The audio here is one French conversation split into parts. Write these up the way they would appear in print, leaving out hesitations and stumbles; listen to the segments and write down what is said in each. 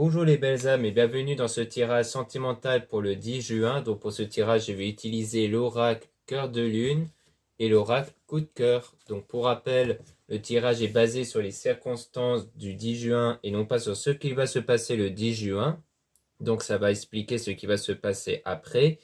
Bonjour les belles âmes et bienvenue dans ce tirage sentimental pour le 10 juin. Donc pour ce tirage, je vais utiliser l'oracle cœur de lune et l'oracle coup de cœur. Donc pour rappel, le tirage est basé sur les circonstances du 10 juin et non pas sur ce qui va se passer le 10 juin. Donc ça va expliquer ce qui va se passer après.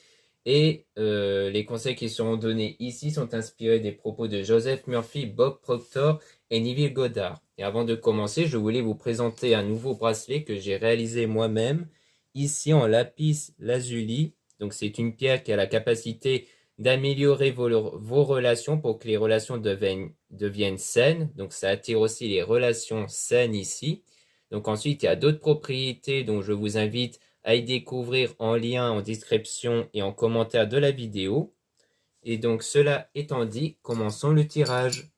Et les conseils qui seront donnés ici sont inspirés des propos de Joseph Murphy, Bob Proctor et Neville Goddard. Et avant de commencer, je voulais vous présenter un nouveau bracelet que j'ai réalisé moi-même, ici en lapis lazuli. Donc c'est une pierre qui a la capacité d'améliorer vos relations pour que les relations deviennent saines. Donc ça attire aussi les relations saines ici. Donc ensuite, il y a d'autres propriétés dont je vous invite à y découvrir en lien en description et en commentaire de la vidéo. Et donc cela étant dit, commençons le tirage.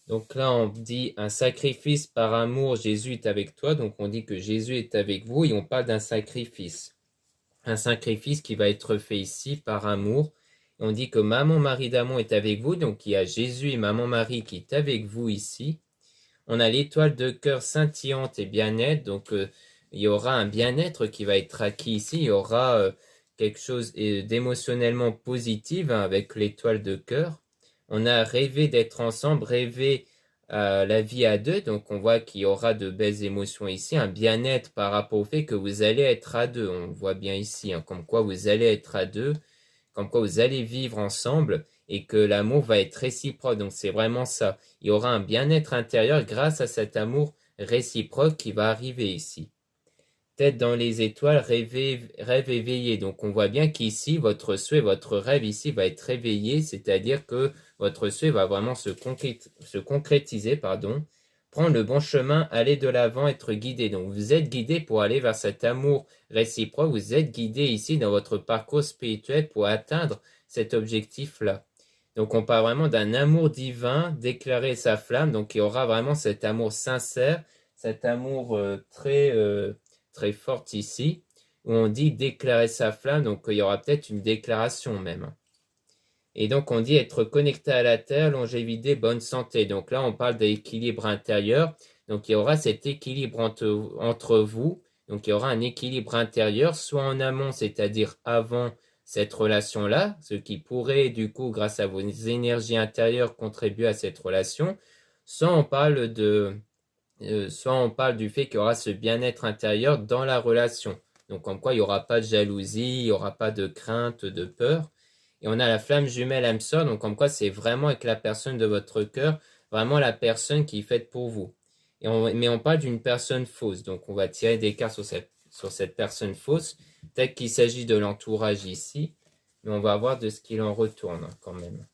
Donc là, on dit un sacrifice par amour, Jésus est avec toi. Donc on dit que Jésus est avec vous et on parle d'un sacrifice. Un sacrifice qui va être fait ici par amour. Et on dit que Maman Marie d'amour est avec vous. Donc il y a Jésus et Maman Marie qui est avec vous ici. On a l'étoile de cœur scintillante et bien-être. Donc il y aura un bien-être qui va être acquis ici. Il y aura quelque chose d'émotionnellement positif avec l'étoile de cœur. On a rêvé d'être ensemble, rêvé la vie à deux. Donc, on voit qu'il y aura de belles émotions ici. Un bien-être par rapport au fait que vous allez être à deux. On voit bien ici, hein, comme quoi vous allez être à deux, comme quoi vous allez vivre ensemble et que l'amour va être réciproque. Donc, c'est vraiment ça. Il y aura un bien-être intérieur grâce à cet amour réciproque qui va arriver ici. Tête dans les étoiles, rêve éveillé. Donc on voit bien qu'ici, votre souhait, votre rêve ici va être réveillé, c'est-à-dire que votre souhait va vraiment se concrétiser, prendre le bon chemin, aller de l'avant, être guidé. Donc vous êtes guidé pour aller vers cet amour réciproque, vous êtes guidé ici dans votre parcours spirituel pour atteindre cet objectif-là. Donc on parle vraiment d'un amour divin, déclarer sa flamme, donc il y aura vraiment cet amour sincère, cet amour très forte ici, où on dit déclarer sa flamme, donc il y aura peut-être une déclaration même. Et donc on dit être connecté à la terre, longévité, bonne santé. Donc là on parle d'équilibre intérieur, donc il y aura cet équilibre entre vous, donc il y aura un équilibre intérieur, soit en amont, c'est-à-dire avant cette relation-là, ce qui pourrait du coup, grâce à vos énergies intérieures, contribuer à cette relation, soit on parle du fait qu'il y aura ce bien-être intérieur dans la relation. Donc, comme quoi, il n'y aura pas de jalousie, il n'y aura pas de crainte, de peur. Et on a la flamme jumelle âme sœur, donc comme quoi c'est vraiment avec la personne de votre cœur, vraiment la personne qui est faite pour vous. Mais on parle d'une personne fausse, donc on va tirer des cartes sur cette personne fausse. Peut-être qu'il s'agit de l'entourage ici, mais on va voir de ce qu'il en retourne quand même.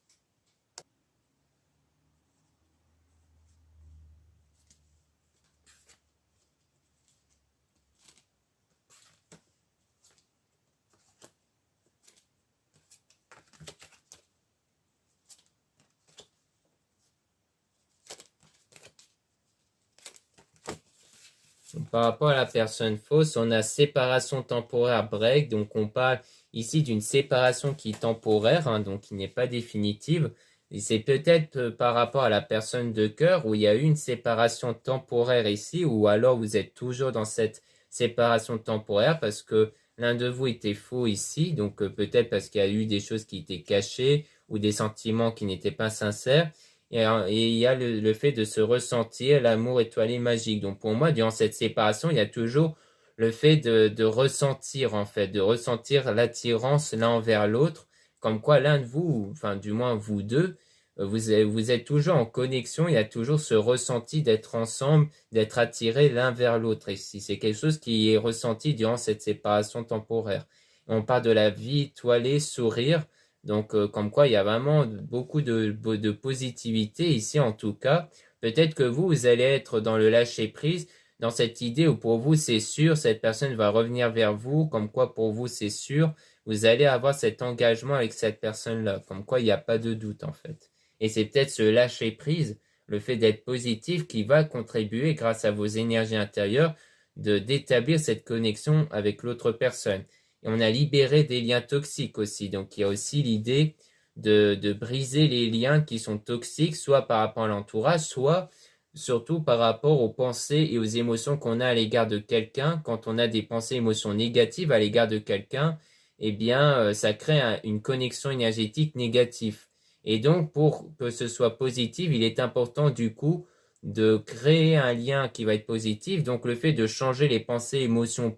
Par rapport à la personne fausse, on a séparation temporaire break, donc on parle ici d'une séparation qui est temporaire, hein, donc qui n'est pas définitive. Et c'est peut-être par rapport à la personne de cœur où il y a eu une séparation temporaire ici, ou alors vous êtes toujours dans cette séparation temporaire parce que l'un de vous était faux ici, donc peut-être parce qu'il y a eu des choses qui étaient cachées ou des sentiments qui n'étaient pas sincères. Et il y a le fait de se ressentir l'amour étoilé magique. Donc pour moi, durant cette séparation, il y a toujours le fait de ressentir, en fait, de ressentir l'attirance l'un envers l'autre, comme quoi l'un de vous, enfin du moins vous deux, vous êtes toujours en connexion, il y a toujours ce ressenti d'être ensemble, d'être attirés l'un vers l'autre. Et si c'est quelque chose qui est ressenti durant cette séparation temporaire. On parle de la vie étoilée, sourire. Donc, comme quoi, il y a vraiment beaucoup de positivité ici, en tout cas, Peut-être que vous allez être dans le lâcher-prise, dans cette idée où pour vous c'est sûr, cette personne va revenir vers vous, comme quoi pour vous c'est sûr, vous allez avoir cet engagement avec cette personne-là, comme quoi il n'y a pas de doute en fait. Et c'est peut-être ce lâcher-prise, le fait d'être positif qui va contribuer grâce à vos énergies intérieures d'établir cette connexion avec l'autre personne. Et on a libéré des liens toxiques aussi. Donc il y a aussi l'idée de briser les liens qui sont toxiques, soit par rapport à l'entourage, soit surtout par rapport aux pensées et aux émotions qu'on a à l'égard de quelqu'un. Quand on a des pensées et émotions négatives à l'égard de quelqu'un, eh bien, ça crée une connexion énergétique négative. Et donc, pour que ce soit positif, il est important du coup de créer un lien qui va être positif. Donc, le fait de changer les pensées, émotions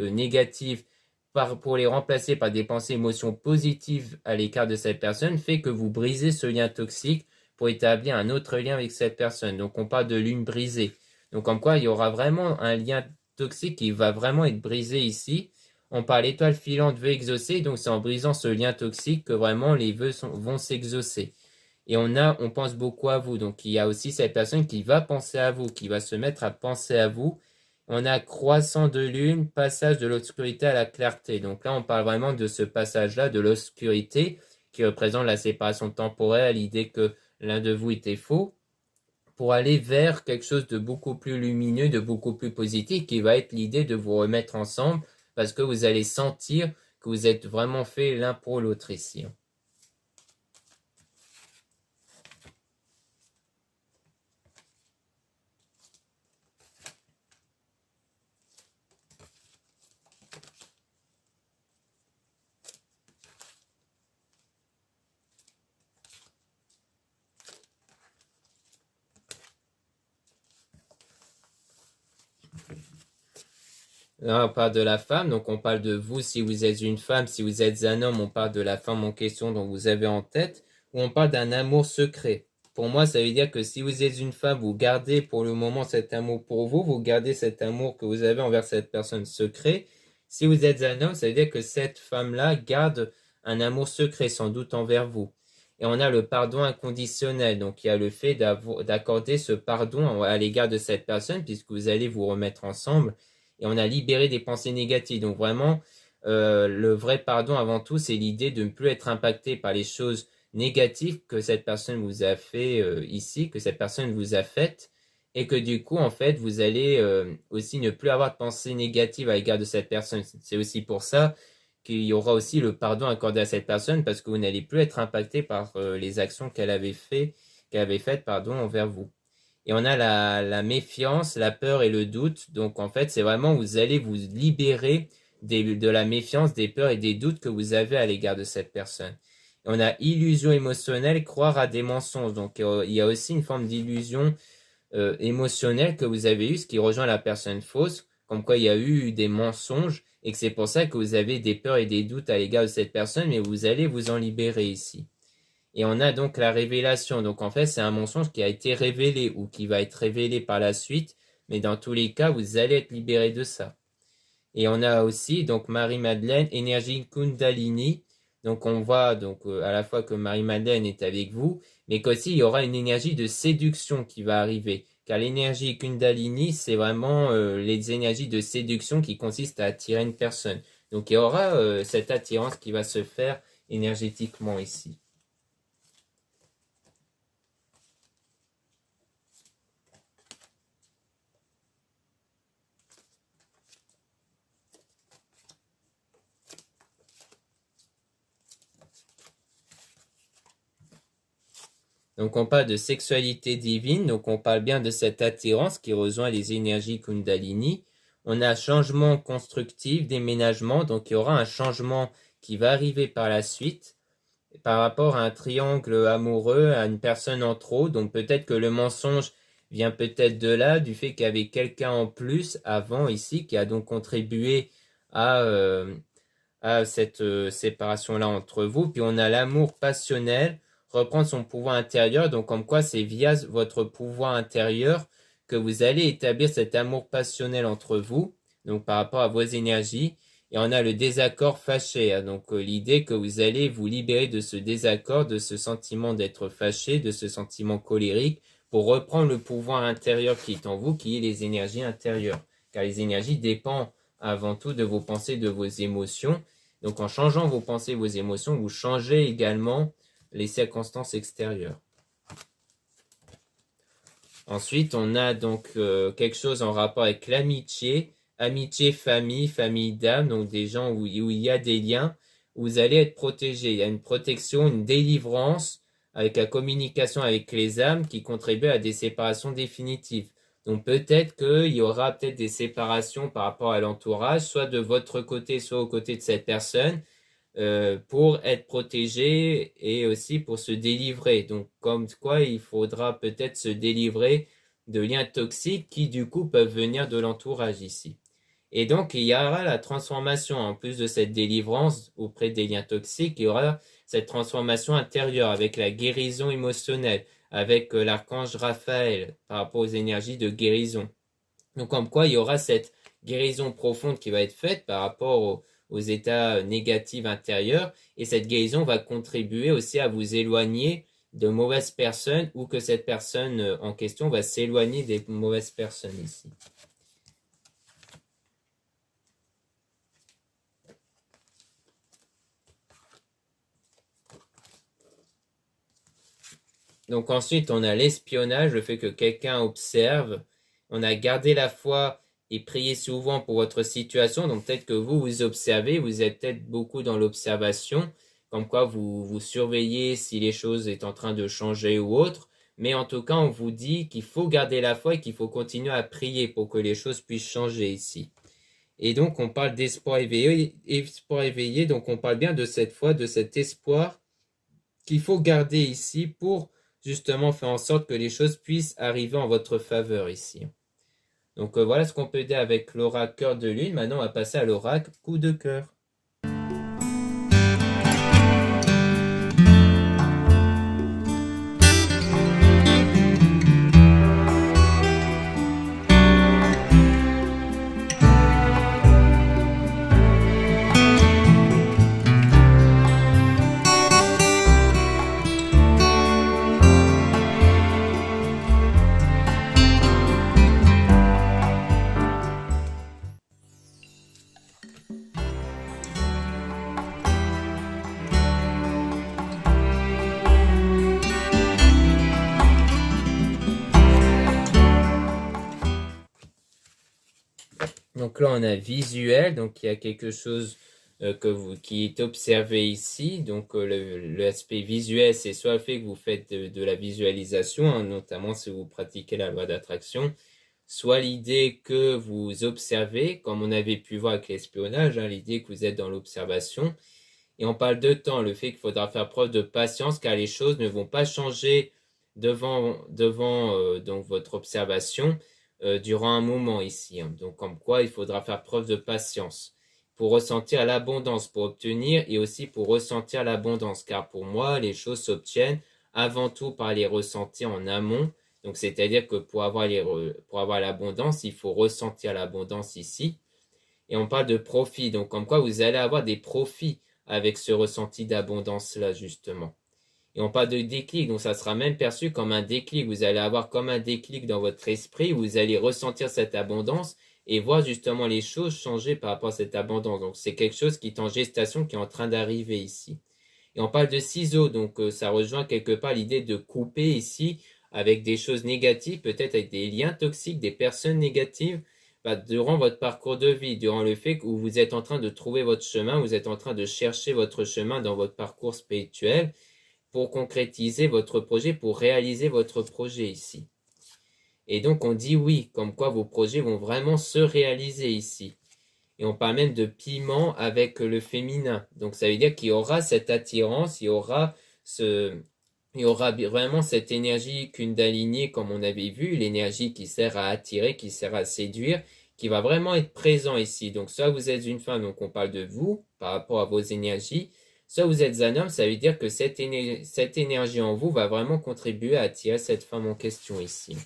négatives pour les remplacer par des pensées, émotions positives à l'écart de cette personne fait que vous brisez ce lien toxique pour établir un autre lien avec cette personne. Donc, on parle de lune brisée. Donc, comme quoi, il y aura vraiment un lien toxique qui va vraiment être brisé ici. On parle étoile filante vœux exaucés, donc c'est en brisant ce lien toxique que vraiment les vœux vont s'exaucer. Et on pense beaucoup à vous. Donc il y a aussi cette personne qui va penser à vous, qui va se mettre à penser à vous. On a croissant de lune, passage de l'obscurité à la clarté. Donc là, on parle vraiment de ce passage-là, de l'obscurité, qui représente la séparation temporelle, l'idée que l'un de vous était faux, pour aller vers quelque chose de beaucoup plus lumineux, de beaucoup plus positif, qui va être l'idée de vous remettre ensemble, parce que vous allez sentir que vous êtes vraiment fait l'un pour l'autre ici. Là, on parle de la femme, donc on parle de vous si vous êtes une femme, si vous êtes un homme, on parle de la femme en question dont vous avez en tête, ou on parle d'un amour secret. Pour moi, ça veut dire que si vous êtes une femme, vous gardez pour le moment cet amour pour vous, vous gardez cet amour que vous avez envers cette personne secret. Si vous êtes un homme, ça veut dire que cette femme-là garde un amour secret sans doute envers vous. Et on a le pardon inconditionnel, donc il y a le fait d'accorder ce pardon à l'égard de cette personne, puisque vous allez vous remettre ensemble et on a libéré des pensées négatives. Donc vraiment, le vrai pardon avant tout, c'est l'idée de ne plus être impacté par les choses négatives que cette personne vous a fait ici, que cette personne vous a faites, et que du coup, en fait, vous allez aussi ne plus avoir de pensées négatives à l'égard de cette personne. C'est aussi pour ça qu'il y aura aussi le pardon accordé à cette personne, parce que vous n'allez plus être impacté par les actions qu'elle avait faites, pardon, envers vous. Et on a la méfiance, la peur et le doute. Donc en fait, c'est vraiment vous allez vous libérer de la méfiance, des peurs et des doutes que vous avez à l'égard de cette personne. Et on a illusion émotionnelle, croire à des mensonges. Donc il y a aussi une forme d'illusion émotionnelle que vous avez eue, ce qui rejoint la personne fausse, comme quoi il y a eu des mensonges et que c'est pour ça que vous avez des peurs et des doutes à l'égard de cette personne, mais vous allez vous en libérer ici. Et on a donc la révélation. Donc en fait, c'est un mensonge qui a été révélé ou qui va être révélé par la suite. Mais dans tous les cas, vous allez être libéré de ça. Et on a aussi donc Marie-Madeleine, énergie Kundalini. Donc on voit donc à la fois que Marie-Madeleine est avec vous, mais qu'aussi il y aura une énergie de séduction qui va arriver. Car l'énergie Kundalini, c'est vraiment les énergies de séduction qui consistent à attirer une personne. Donc il y aura cette attirance qui va se faire énergétiquement ici. Donc on parle de sexualité divine, donc on parle bien de cette attirance qui rejoint les énergies Kundalini. On a changement constructif, déménagement, donc il y aura un changement qui va arriver par la suite par rapport à un triangle amoureux, à une personne en trop. Donc peut-être que le mensonge vient peut-être de là, du fait qu'il y avait quelqu'un en plus avant ici qui a donc contribué à cette séparation-là entre vous. Puis on a l'amour passionnel, reprendre son pouvoir intérieur. Donc comme quoi c'est via votre pouvoir intérieur que vous allez établir cet amour passionnel entre vous, donc par rapport à vos énergies. Et on a le désaccord fâché, hein. Donc l'idée que vous allez vous libérer de ce désaccord, de ce sentiment d'être fâché, de ce sentiment colérique, pour reprendre le pouvoir intérieur qui est en vous, qui est les énergies intérieures. Car les énergies dépendent avant tout de vos pensées, de vos émotions. Donc en changeant vos pensées, vos émotions, vous changez également les circonstances extérieures. Ensuite, on a donc quelque chose en rapport avec l'amitié, amitié, famille, famille d'âme, donc des gens où il y a des liens, où vous allez être protégé. Il y a une protection, une délivrance avec la communication avec les âmes qui contribue à des séparations définitives. Donc peut-être qu'il y aura peut-être des séparations par rapport à l'entourage, soit de votre côté, soit au côté de cette personne, pour être protégé et aussi pour se délivrer. Donc, comme quoi, il faudra peut-être se délivrer de liens toxiques qui, du coup, peuvent venir de l'entourage ici. Et donc, il y aura la transformation, en plus de cette délivrance auprès des liens toxiques, il y aura cette transformation intérieure avec la guérison émotionnelle, avec l'archange Raphaël par rapport aux énergies de guérison. Donc, comme quoi, il y aura cette guérison profonde qui va être faite par rapport aux états négatifs intérieurs. Et cette guérison va contribuer aussi à vous éloigner de mauvaises personnes ou que cette personne en question va s'éloigner des mauvaises personnes ici. Donc ensuite, on a l'espionnage, le fait que quelqu'un observe. On a gardé la foi et prié souvent pour votre situation. Donc peut-être que vous observez, vous êtes peut-être beaucoup dans l'observation, comme quoi vous surveillez si les choses sont en train de changer ou autre. Mais en tout cas, on vous dit qu'il faut garder la foi et qu'il faut continuer à prier pour que les choses puissent changer ici. Et donc, on parle d'espoir éveillé, donc on parle bien de cette foi, de cet espoir qu'il faut garder ici pour justement faire en sorte que les choses puissent arriver en votre faveur ici. Donc voilà ce qu'on peut dire avec l'oracle cœur de lune. Maintenant, on va passer à l'oracle coup de cœur. Donc là, on a visuel, donc il y a quelque chose qui est observé ici. Donc l'aspect visuel, c'est soit le fait que vous faites de la visualisation, hein, notamment si vous pratiquez la loi d'attraction, soit l'idée que vous observez, comme on avait pu voir avec l'espionnage, hein, l'idée que vous êtes dans l'observation. Et on parle de temps, le fait qu'il faudra faire preuve de patience car les choses ne vont pas changer devant donc votre observation durant un moment ici. Hein. Donc comme quoi il faudra faire preuve de patience pour ressentir l'abondance, pour obtenir et aussi pour ressentir l'abondance. Car pour moi, les choses s'obtiennent avant tout par les ressentir en amont. Donc c'est-à-dire que pour avoir l'abondance, il faut ressentir l'abondance ici. Et on parle de profit, donc comme quoi vous allez avoir des profits avec ce ressenti d'abondance-là, justement. Et on parle de déclic, donc ça sera même perçu comme un déclic. Vous allez avoir comme un déclic dans votre esprit, vous allez ressentir cette abondance et voir justement les choses changer par rapport à cette abondance. Donc c'est quelque chose qui est en gestation, qui est en train d'arriver ici. Et on parle de ciseaux, donc ça rejoint quelque part l'idée de couper ici avec des choses négatives, peut-être avec des liens toxiques, des personnes négatives, durant votre parcours de vie, durant le fait où vous êtes en train de trouver votre chemin, vous êtes en train de chercher votre chemin dans votre parcours spirituel pour concrétiser votre projet, pour réaliser votre projet ici. Et donc on dit oui, comme quoi vos projets vont vraiment se réaliser ici. Et on parle même de piment avec le féminin. Donc ça veut dire qu'il y aura cette attirance, il y aura vraiment cette énergie kundalini comme on avait vu, l'énergie qui sert à attirer, qui sert à séduire, qui va vraiment être présent ici. Donc soit vous êtes une femme, donc on parle de vous par rapport à vos énergies, soit vous êtes un homme, ça veut dire que cette énergie en vous va vraiment contribuer à attirer cette femme en question ici.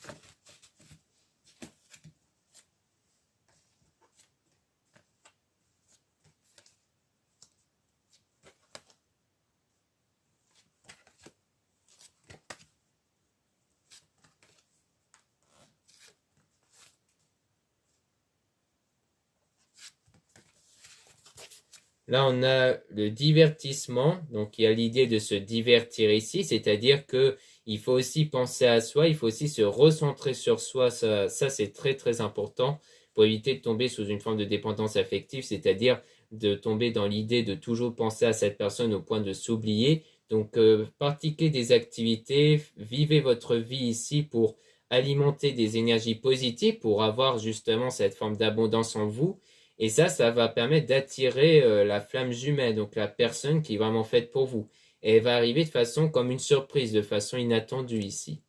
Là, on a le divertissement. Donc, il y a l'idée de se divertir ici, c'est-à-dire que il faut aussi penser à soi, il faut aussi se recentrer sur soi. Ça c'est très, très important pour éviter de tomber sous une forme de dépendance affective, c'est-à-dire de tomber dans l'idée de toujours penser à cette personne au point de s'oublier. Donc, pratiquez des activités, vivez votre vie ici pour alimenter des énergies positives, pour avoir justement cette forme d'abondance en vous. Et ça va permettre d'attirer la flamme jumelle, donc la personne qui est vraiment faite pour vous. Et elle va arriver de façon comme une surprise, de façon inattendue ici.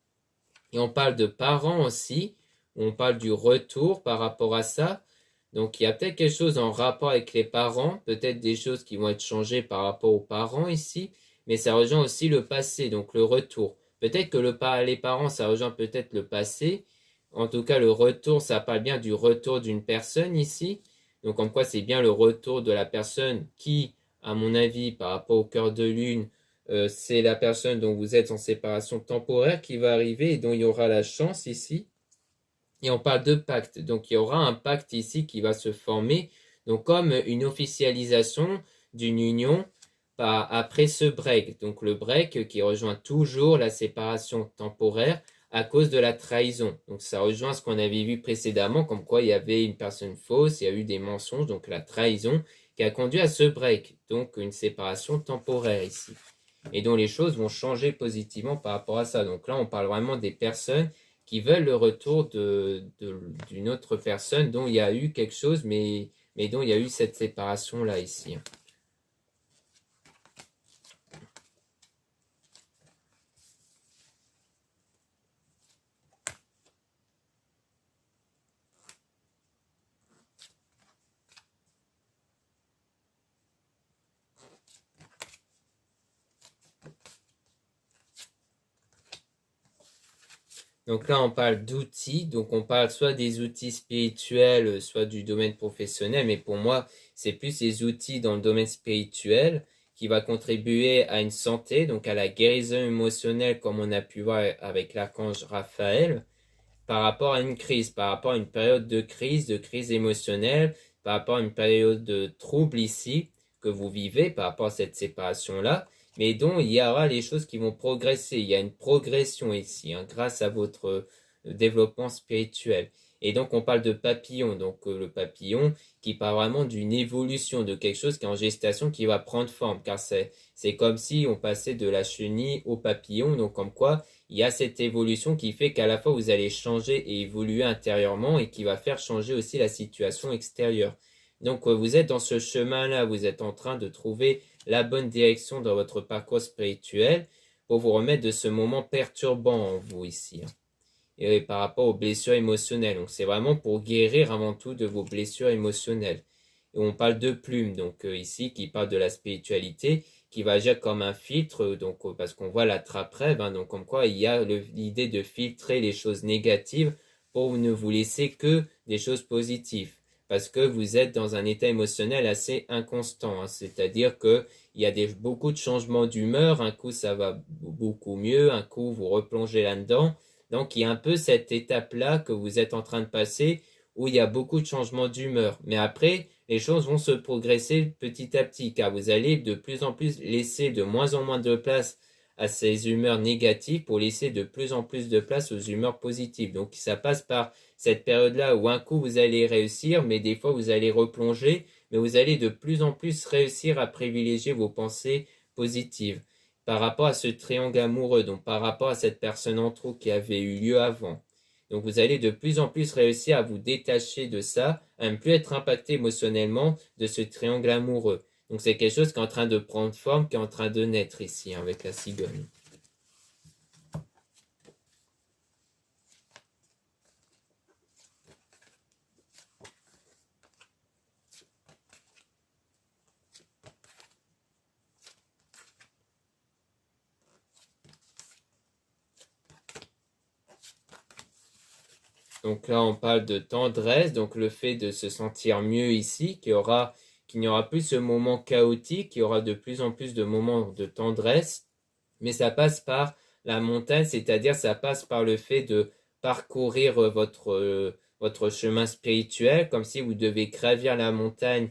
Et on parle de parents aussi, on parle du retour par rapport à ça. Donc il y a peut-être quelque chose en rapport avec les parents, peut-être des choses qui vont être changées par rapport aux parents ici, mais ça rejoint aussi le passé, donc le retour. Peut-être que les parents, ça rejoint peut-être le passé. En tout cas, le retour, ça parle bien du retour d'une personne ici. Donc comme quoi c'est bien le retour de la personne qui, à mon avis, par rapport au cœur de lune, c'est la personne dont vous êtes en séparation temporaire qui va arriver et dont il y aura la chance ici. Et on parle de pacte. Donc il y aura un pacte ici qui va se former, donc comme une officialisation d'une union après ce break. Donc le break qui rejoint toujours la séparation temporaire à cause de la trahison. Donc ça rejoint ce qu'on avait vu précédemment, comme quoi il y avait une personne fausse, il y a eu des mensonges, donc la trahison qui a conduit à ce break. Donc une séparation temporaire ici. Et dont les choses vont changer positivement par rapport à ça. Donc là, on parle vraiment des personnes qui veulent le retour d'une autre personne dont il y a eu quelque chose, mais dont il y a eu cette séparation-là ici. Donc là, on parle d'outils, donc on parle soit des outils spirituels, soit du domaine professionnel, mais pour moi, c'est plus les outils dans le domaine spirituel qui va contribuer à une santé, donc à la guérison émotionnelle, comme on a pu voir avec l'archange Raphaël, par rapport à une crise, par rapport à une période de crise émotionnelle, par rapport à une période de trouble ici que vous vivez, par rapport à cette séparation-là, mais dont il y aura les choses qui vont progresser. Il y a une progression ici, hein, grâce à votre développement spirituel. Et donc on parle de papillon, donc le papillon qui parle vraiment d'une évolution, de quelque chose qui est en gestation, qui va prendre forme, car c'est comme si on passait de la chenille au papillon, donc comme quoi il y a cette évolution qui fait qu'à la fois vous allez changer et évoluer intérieurement et qui va faire changer aussi la situation extérieure. Donc vous êtes dans ce chemin-là, vous êtes en train de trouver la bonne direction dans votre parcours spirituel pour vous remettre de ce moment perturbant en vous ici, hein, et par rapport aux blessures émotionnelles. Donc c'est vraiment pour guérir avant tout de vos blessures émotionnelles. Et on parle de plumes, donc ici qui parle de la spiritualité, qui va agir comme un filtre, donc parce qu'on voit la trappe-rêve, hein, donc comme quoi il y a l'idée de filtrer les choses négatives pour ne vous laisser que des choses positives. Parce que vous êtes dans un état émotionnel assez inconstant, hein, c'est-à-dire que il y a beaucoup de changements d'humeur, un coup ça va beaucoup mieux, un coup vous replongez là-dedans. Donc il y a un peu cette étape-là que vous êtes en train de passer où il y a beaucoup de changements d'humeur. Mais après, les choses vont se progresser petit à petit, car vous allez de plus en plus laisser de moins en moins de place à ces humeurs négatives pour laisser de plus en plus de place aux humeurs positives. Donc ça passe par cette période-là où un coup vous allez réussir, mais des fois vous allez replonger, mais vous allez de plus en plus réussir à privilégier vos pensées positives par rapport à ce triangle amoureux, donc par rapport à cette personne en trop qui avait eu lieu avant. Donc vous allez de plus en plus réussir à vous détacher de ça, à ne plus être impacté émotionnellement de ce triangle amoureux. Donc c'est quelque chose qui est en train de prendre forme, qui est en train de naître ici, hein, avec la cigogne. Donc là, on parle de tendresse, donc le fait de se sentir mieux ici, qu'il n'y aura plus ce moment chaotique, qu'il y aura de plus en plus de moments de tendresse, mais ça passe par la montagne, c'est-à-dire ça passe par le fait de parcourir votre chemin spirituel, comme si vous devez gravir la montagne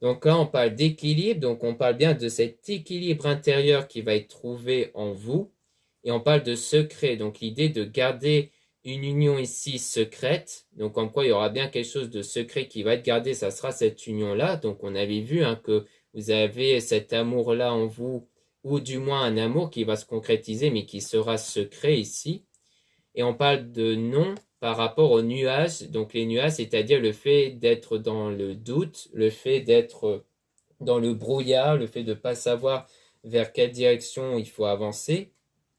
Donc là, on parle d'équilibre, donc on parle bien de cet équilibre intérieur qui va être trouvé en vous. Et on parle de secret, donc l'idée de garder une union ici secrète, donc en quoi il y aura bien quelque chose de secret qui va être gardé, ça sera cette union-là. Donc on avait vu que vous avez cet amour-là en vous, ou du moins un amour qui va se concrétiser, mais qui sera secret ici. Et on parle de non par rapport aux nuages. Donc les nuages, c'est-à-dire le fait d'être dans le doute, le fait d'être dans le brouillard, le fait de ne pas savoir vers quelle direction il faut avancer.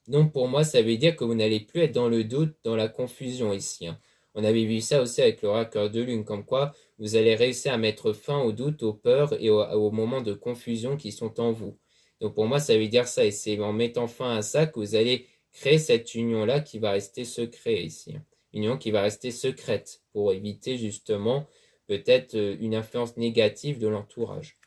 Donc pour moi, ça veut dire que vous n'allez plus être dans le doute, dans la confusion ici. On avait vu ça aussi avec l'oracle de lune, comme quoi vous allez réussir à mettre fin aux doutes, aux peurs et aux moments de confusion qui sont en vous. Donc pour moi, ça veut dire ça, et c'est en mettant fin à ça que vous allez créer cette union-là qui va rester secrète ici. Une union qui va rester secrète pour éviter justement peut-être une influence négative de l'entourage.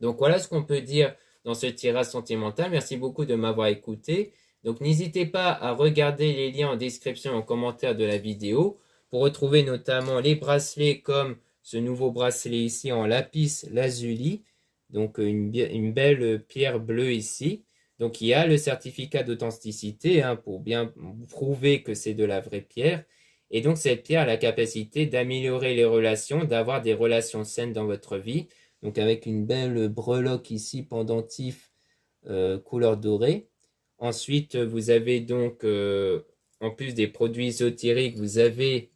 Donc voilà ce qu'on peut dire dans ce tirage sentimental. Merci beaucoup de m'avoir écouté. Donc n'hésitez pas à regarder les liens en description et en commentaire de la vidéo pour retrouver notamment les bracelets comme ce nouveau bracelet ici en lapis lazuli. Donc une belle pierre bleue ici. Donc il y a le certificat d'authenticité pour bien prouver que c'est de la vraie pierre. Et donc cette pierre a la capacité d'améliorer les relations, d'avoir des relations saines dans votre vie. Donc avec une belle breloque ici pendentif couleur dorée. Ensuite, vous avez donc, en plus des produits ésotériques, vous avez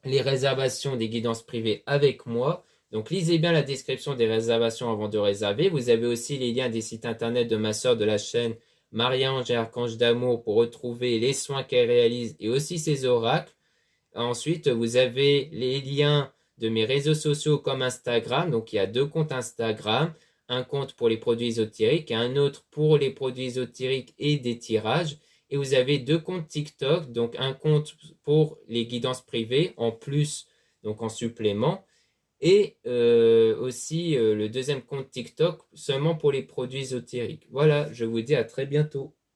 les réservations des guidances privées avec moi. Donc lisez bien la description des réservations avant de réserver. Vous avez aussi les liens des sites internet de ma sœur de la chaîne Marie-Ange et Archange d'amour pour retrouver les soins qu'elle réalise et aussi ses oracles. Ensuite, vous avez les liens de mes réseaux sociaux comme Instagram. Donc, il y a 2 comptes Instagram. Un compte pour les produits ésotériques et un autre pour les produits ésotériques et des tirages. Et vous avez 2 comptes TikTok. Donc, un compte pour les guidances privées en plus, donc en supplément. Et aussi le deuxième compte TikTok seulement pour les produits ésotériques. Voilà, je vous dis à très bientôt.